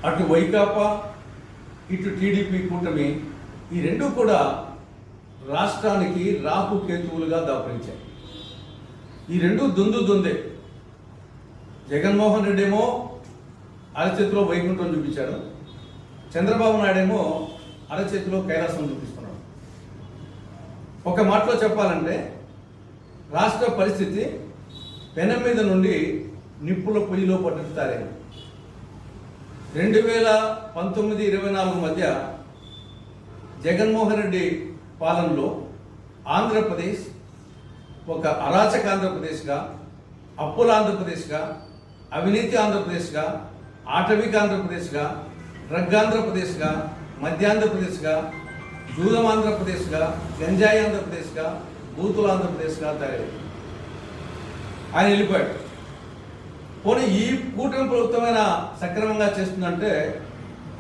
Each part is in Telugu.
అటు వైకాపా ఇటు టీడీపీ కూటమి ఈ రెండు కూడా రాష్ట్రానికి రాహు కేతువులుగా దాపరించాయి. ఈ రెండు దుందే. జగన్మోహన్ రెడ్డి ఏమో అరచేతిలో వైకుంఠం చూపించాడు, చంద్రబాబు నాయుడు ఏమో అరచేతిలో కైలాసం చూపిస్తున్నాడు. ఒక మాటలో చెప్పాలంటే రాష్ట్ర పరిస్థితి పెనం మీద నుండి నిప్పుల పొయ్యిలో పట్టుకు తారైంది. 2019-24 మధ్య జగన్మోహన్ రెడ్డి పాలనలో ఆంధ్రప్రదేశ్ ఒక అరాచక ఆంధ్రప్రదేశ్గా, అప్పుల ఆంధ్రప్రదేశ్గా, అవినీతి ఆంధ్రప్రదేశ్గా, ఆటవిక ఆంధ్రప్రదేశ్గా, డ్రగ్ ఆంధ్రప్రదేశ్గా, మధ్యాంధ్రప్రదేశ్గా, జూదం ఆంధ్రప్రదేశ్గా, గంజాయి ఆంధ్రప్రదేశ్గా, బూతుల ఆంధ్రప్రదేశ్గా తయారైంది. ఆయన వెళ్ళిపోయాడు. పోనీ ఈ కూటమి ప్రభుత్వమైన సక్రమంగా చేస్తుందంటే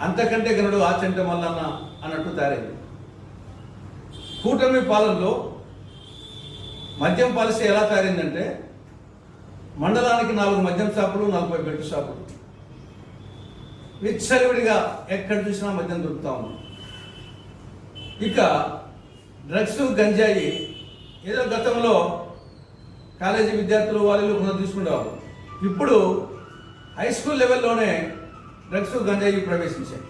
అంతకంటే గనుడు ఆచంట మల్లన్న అన్నట్టు తయారైంది. కూటమి పాలనలో మద్యం పాలసీ ఎలా తయారైందంటే మండలానికి 4 మద్యం షాపులు, 40 బెల్ట్ షాపులు, విచ్చలవిడిగా ఎక్కడ చూసినా మద్యం దొరుకుతా ఉంది. ఇక డ్రగ్స్, గంజాయి ఏదో గతంలో కాలేజీ విద్యార్థులు వాళ్ళు కొంత తీసుకునేవారు. ఇప్పుడు హై స్కూల్ లెవెల్లోనే డ్రగ్స్, గంజాయి ప్రవేశించాయి.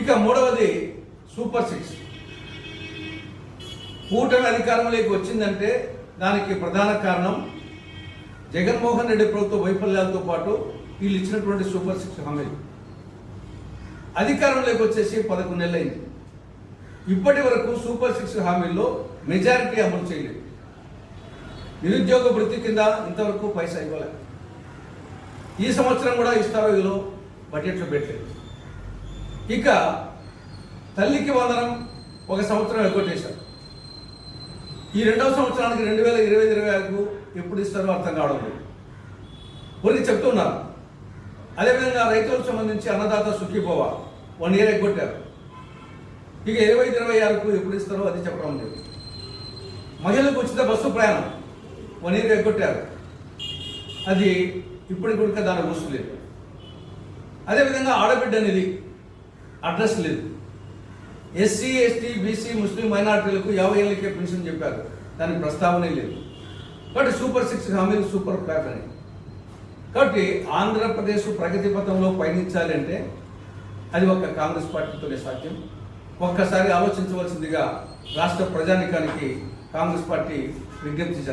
ఇక మూడవది సూపర్ 6. కూటమి అధికారంలోకి వచ్చిందంటే దానికి ప్రధాన కారణం జగన్మోహన్ రెడ్డి ప్రభుత్వ వైఫల్యాలతో పాటు వీళ్ళు ఇచ్చినటువంటి సూపర్ 6 హామీలు. అధికారంలోకి వచ్చేసి 11 నెలలైంది. ఇప్పటి వరకు సూపర్ 6 హామీల్లో మెజారిటీ అమలు చేయలేదు. నిరుద్యోగ వృత్తి కింద ఇంతవరకు పైసా ఇవ్వలేదు. ఈ సంవత్సరం కూడా ఇస్తారో ఇదిలో బడ్జెట్లో పెట్టలేదు. ఇక తల్లికి వందనం ఒక సంవత్సరం ఎగ్గొట్టేశారు. ఈ రెండవ సంవత్సరానికి 2020-26 ఎప్పుడు ఇస్తారో అర్థం కావడం లేదు. కొన్ని చెప్తున్నారు. అదేవిధంగా రైతులకు సంబంధించి అన్నదాత సుఖీభవ 1 ఇయర్ ఎగ్గొట్టారు. ఇక 25-26 ఎప్పుడు ఇస్తారో అది చెప్పడం లేదు. మహిళలకు ఉచిత బస్సు ప్రయాణం 1 ఇయర్ ఎగ్గొట్టారు. అది ఇప్పటికి కూడా దాని ఊసు లేదు. అదేవిధంగా ఆడబిడ్డ అనేది అడ్రస్ లేదు. ఎస్సీ, ఎస్టీ, బీసీ, ముస్లిం మైనార్టీలకు 50 ఏళ్ళకే పెన్షన్ చెప్పారు, దానికి ప్రస్తావనే లేదు. కాబట్టి సూపర్ 6 హామీలు సూపర్ ఫ్లాప్ అని. కాబట్టి ఆంధ్రప్రదేశ్ ప్రగతి పథంలో పయనించాలి అంటే అది ఒక కాంగ్రెస్ పార్టీతోనే సాధ్యం. ఒక్కసారి ఆలోచించవలసిందిగా రాష్ట్ర ప్రజానికానికి కాంగ్రెస్ పార్టీ విజ్ఞప్తి చేస్తుంది.